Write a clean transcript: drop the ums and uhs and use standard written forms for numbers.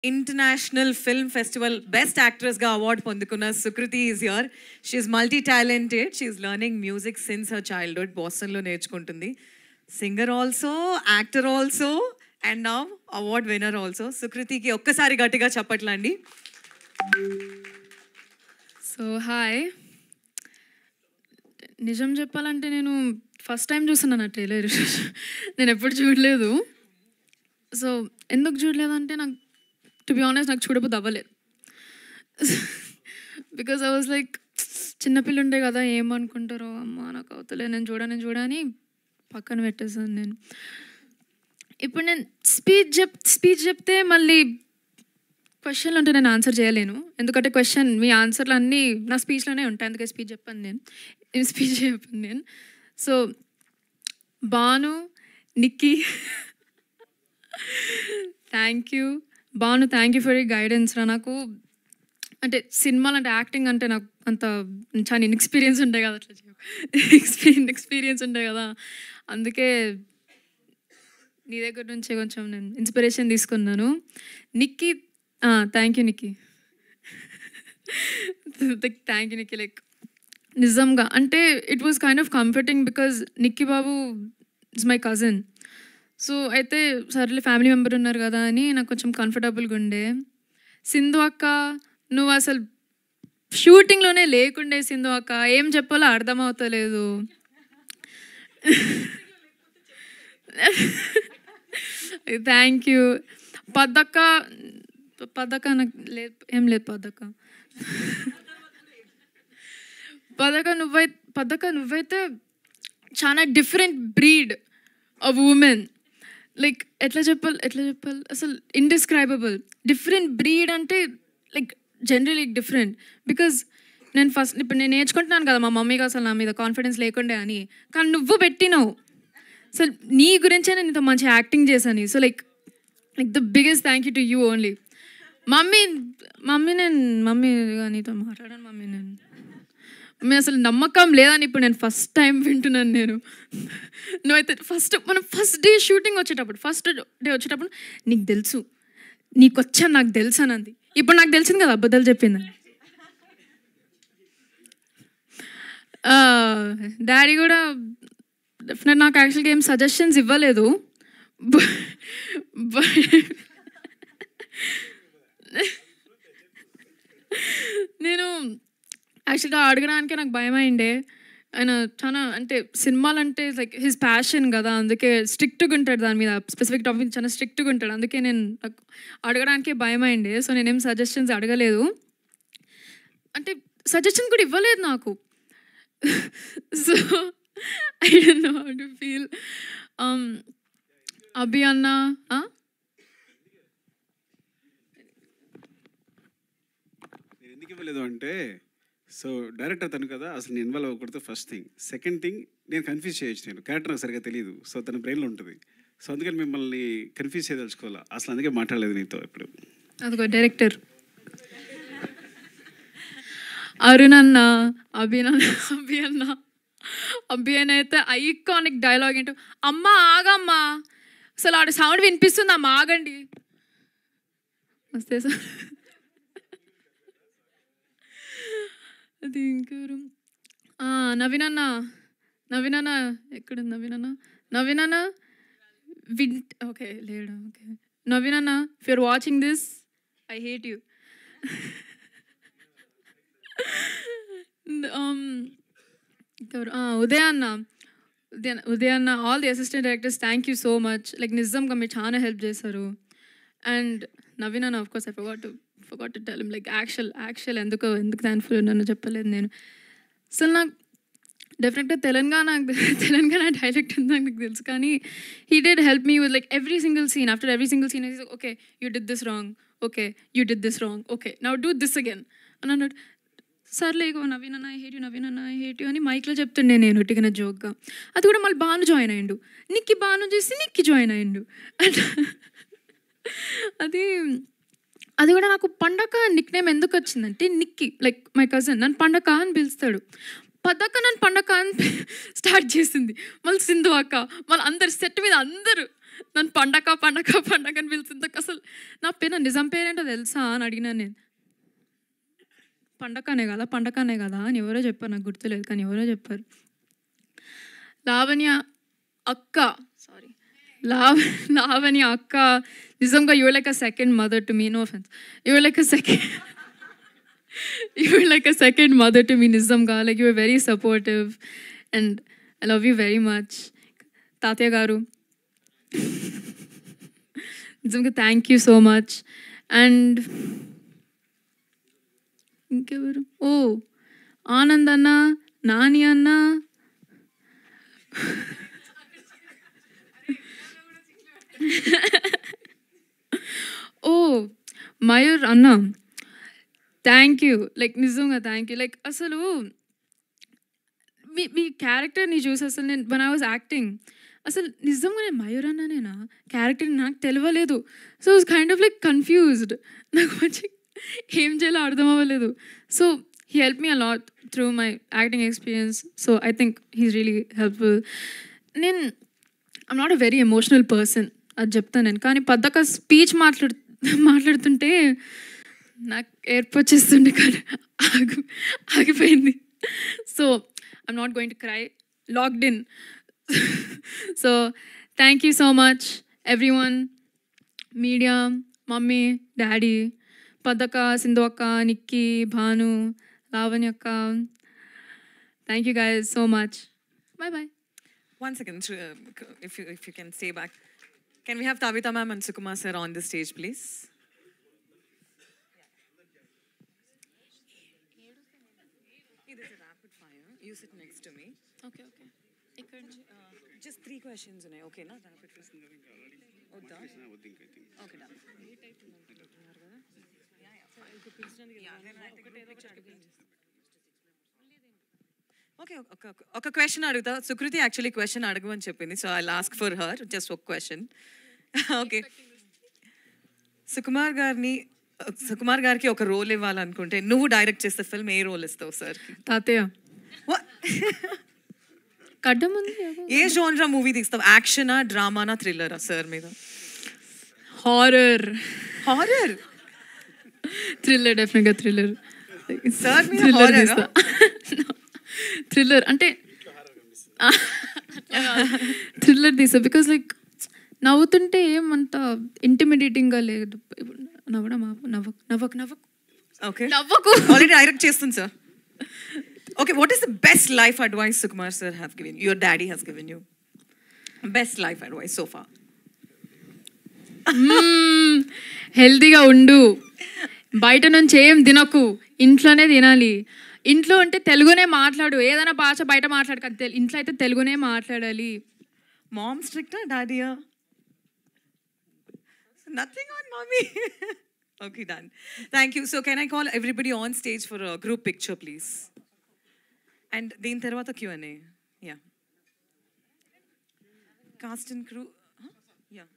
International film festival best యాక్ట్రెస్గా అవార్డు పొందుకున్న Sukriti is here. She's multi talented. She's learning music since her childhood. బోస్టన్లో నేర్చుకుంటుంది. Singer also, actor also, and now award winner also. సుకృతికి ఒక్కసారి గట్టిగా చెప్పట్లండి. So hi. నిజం చెప్పాలంటే నేను ఫస్ట్ టైం చూస్తున్నాను ఆ ట్రైలర్. నేను ఎప్పుడు చూడలేదు. సో ఎందుకు చూడలేదంటే నాకు టు బి ఆనెస్ట్ నాకు చూడబోద్దు అవ్వలేదు. బికాజ్ ఐ వాజ్ లైక్ చిన్నపిల్ల ఉండే కదా, ఏమనుకుంటారో అమ్మ నాకు అవుతలే, నేను చూడని పక్కన పెట్టేసాను నేను. ఇప్పుడు నేను స్పీచ్ చెప్తే మళ్ళీ క్వశ్చన్లు ఉంటే నేను ఆన్సర్ చేయలేను. ఎందుకంటే మీ ఆన్సర్లు అన్నీ నా స్పీచ్లోనే ఉంటాయి. అందుకే స్పీచ్ చెప్పాను నేను. So Bhanu, Nikki, thank you. Bhanu, thank you for you guidance. నాకు అంటే సినిమాలు అంటే యాక్టింగ్ అంటే నాకు అంత చాలా ఇన్ఎక్స్పీరియన్స్ ఉంటాయి కదా, ఎక్స్పీరియన్స్ ఉంటాయి కదా. అందుకే నీ దగ్గర నుంచే కొంచెం నేను ఇన్స్పిరేషన్ తీసుకున్నాను. Nikki, thank you Nikki. Thank you Nikki. Like నిజంగా అంటే it was kind of comforting because Nikki Babu is my cousin. So అయితే సర్లే ఫ్యామిలీ మెంబర్ ఉన్నారు కదా అని నాకు కొంచెం కంఫర్టబుల్గా ఉండే. సింధు అక్క, నువ్వు అసలు షూటింగ్లోనే లేకుండే. సింధు అక్క ఏం చెప్పాలో అర్థమవుతలేదు. Thank you. పద్దక్క నాకు ఏం లేదు. పద్దక్క నువ్వైతే చాలా different breed of women. Like ఎట్లా చెప్పాలి అసలు ఇండిస్క్రైబబుల్. డిఫరెంట్ బ్రీడ్ అంటే లైక్ జనరలీ డిఫరెంట్. బికాజ్ ఇప్పుడు నేను నేర్చుకుంటున్నాను కదా, మా మమ్మీకి అసలు నా మీద కాన్ఫిడెన్స్ లేకుండే అని, కానీ నువ్వు పెట్టినావు. అసలు నీ గురించే నేను ఇంత మంచి యాక్టింగ్ చేశాను. So like the biggest thank you to you only. Mummy నీతో మాట్లాడాను. మమ్మీ అసలు నమ్మకం లేదని ఇప్పుడు నేను ఫస్ట్ టైం వింటున్నాను. నువ్వైతే మనం ఫస్ట్ డే షూటింగ్ వచ్చేటప్పుడు నీకు తెలుసు, నీకు వచ్చాను నాకు తెలుసు అని అంది. ఇప్పుడు నాకు తెలిసింది కదా అబద్ధాలు చెప్పిందని. డాడీ కూడా డెఫినెట్ నాకు యాక్చువల్గా ఏం సజెషన్స్ ఇవ్వలేదు. నేను యాక్చువల్గా అడగడానికే నాకు భయం అయిండే. ఆయన చాలా అంటే సినిమాలు అంటే లైక్ హిజ్ ప్యాషన్ కదా, అందుకే స్ట్రిక్ట్గా ఉంటాడు దాని మీద. స్పెసిఫిక్ టాపిక్ చాలా స్ట్రిక్ట్గా ఉంటాడు. అందుకే నేను నాకు అడగడానికే భయం అయిండే. సో నేనేం సజెషన్స్ అడగలేదు, అంటే సజెషన్ కూడా ఇవ్వలేదు నాకు. So I don't know how to feel. Abhi అన్న ఎందుకు ఇవ్వలేదు అంటే, సో డైరెక్టర్ తను కదా, అసలు నేను ఇన్వాల్వ్ అవ్వకూడదు ఫస్ట్ థింగ్. సెకండ్ థింగ్, నేను కన్ఫ్యూజ్ చేయొచ్చు, నేను క్యారెక్టర్ నాకు సరిగ్గా తెలియదు. సో తన బ్రెయిన్లో ఉంటుంది. సో అందుకని మిమ్మల్ని కన్ఫ్యూజ్ చేయదలుచుకోవాలా, అసలు అందుకే మాట్లాడలేదు నీతో ఇప్పుడు. అదిగో డైరెక్టర్ అరుణ్ అన్న, అభి అన్న అయితే ఐకానిక్ డైలాగ్ ఏంటో, అమ్మ ఆగమ్మా, అసలు ఆడ సౌండ్ వినిపిస్తుంది, అమ్మ ఆగండి వస్తే సార్. అది ఇంకెవరు, నవీన్ అన్న ఎక్కడుంది? నవీన్ అన్న ఓకే లేడు. ఓకే నవీన్ అన్న, if you're watching this I hate you. Uday అన్న, all the assistant directors, thank you so much. Like నిజంగా మీరు చాలా హెల్ప్ చేశారు. అండ్ నవీన్ అన్న, of course I forgot to tell him, like actual ఎందుకు థ్యాంక్ఫుల్ ఉన్నానో చెప్పలేదు నేను. అసలు నాకు డెఫినెట్గా తెలంగాణ డైలెక్ట్ ఉందని నాకు తెలుసు, కానీ he did help me with like every single scene. After every single scene okay you did this wrong, okay now do this again అని అన్నాడు. సర్లే ఇగో నవీన్ అన్న ఐ హేట్ యూ అని మైక్లో చెప్తుండే నేను ఉట్టిగిన జోక్గా. అది కూడా మళ్ళీ భాను జాయిన్ అయ్యిండు. నిక్కి జాయిన్ అయ్యిండు. అది కూడా నాకు పండగ నిక్ నేమ్ ఎందుకు వచ్చిందంటే, నిక్కి లైక్ మై కజిన్ నన్ను పండగ అని పిలుస్తాడు. పదక్క నన్ను పండగ అని స్టార్ట్ చేసింది. మళ్ళీ సింధు అక్క, మళ్ళీ అందరు సెట్ మీద అందరూ నన్ను పండగ పండగ పండగ అని పిలిచింది. అసలు నా పేరు నిజం పేరేంటో తెలుసా అని అడిగినాను నేను. పండగనే కదా అని ఎవరో చెప్పారు, నాకు గుర్తులేదు కానీ ఎవరో చెప్పారు. లావణ్య అక్క, సారీ లావణ్య అక్క, నిజంగా your like a second mother to me. No offence, your like a second mother to me. నిజంగా like your very supportive and I love you very much. తాతయ్య గారు నిజంగా thank you so much. And ఇంకెవరు, oh Anand అన్న, నాని అన్న, oh Mayur అన్న, thank you. Like నిజంగా thank you. Like అసలు మీ క్యారెక్టర్ని చూసి అసలు నేను వన్ ఐ వాజ్ యాక్టింగ్ అసలు నిజంగా నేను మయూర్ అన్ననేనా క్యారెక్టర్ నాకు తెలియలేదు. So was kind of like confused. నాకు మంచి ఏం చేయాలో అర్థం అవ్వలేదు. So he help me a lot through my acting experience. So I think he's really helpful. నేను I'm not a very emotional person, అది చెప్తాను నేను. కానీ పద్దక స్పీచ్ మాట్లాడుతుంటే నాకు ఏర్పు వచ్చేస్తుండే, కానీ ఆగిపోయింది. So I'm not going to cry, locked in. So thank you so much everyone, media, mummy, daddy, పద్దక, సింధు అక్క, నిక్కీ, భాను, లావణ్య అక్క. Thank you guys so much. Bye bye. 1 second, if you can stay back. Can we have Tabitha ma'am and Sukumar sir on the stage, please? This is a rapid fire. You sit next to me. Okay. Just 3 questions ఉన్నాయి, okay na? Rapid fire. వద్దా? Okay, done. Okay, ఒక question అడుగుతా. Sukriti actually question అడగమని చెప్పింది, so I ask for her just ఒక question. Okay, Sukumar గారికి ఒక role ఇవ్వాలనుకుంటే నువ్వు డైరెక్ట్ చేసే ఫిల్మ్ ఏ రోల్ ఇస్తావు సార్? తాతయ్య. కడ్డం ఉంది. ఏ జోన్రా మూవీ తీస్తావు? యాక్షనా, డ్రామానా, థ్రిల్లరా సార్ మీద? హారర్. థ్రిల్లర్, డెఫినెట్గా థ్రిల్లర్. సార్ మీద థ్రిల్లర్ అంటే థ్రిల్లర్ తీసా. బికాస్ లైక్ నవ్వుతుంటే ఏమంత ఇంటిమిడేటింగ్గా లేదు. నవ్వకు. ఓకే, ఆల్రెడీ డైరెక్ట్ చేస్తుంది sir. Okay, what is the best life advice Sukumar sir have given you, your daddy has given you? Best life advice so far? హెల్తీగా ఉండు, బయట నుంచి ఏం తినకు, ఇంట్లోనే తినాలి. ఇంట్లో అంటే తెలుగునే మాట్లాడు, ఏదైనా భాష బయట మాట్లాడు కదా, ఇంట్లో అయితే తెలుగునే మాట్లాడాలి. మామ్ స్ట్రిక్టా, డాడీయా? Nothing on mummy. Okay, done. Thank you. So can I call everybody on stage for a group picture, please? And then tarvata Q&A. Yeah. Cast and crew. Huh? Yeah.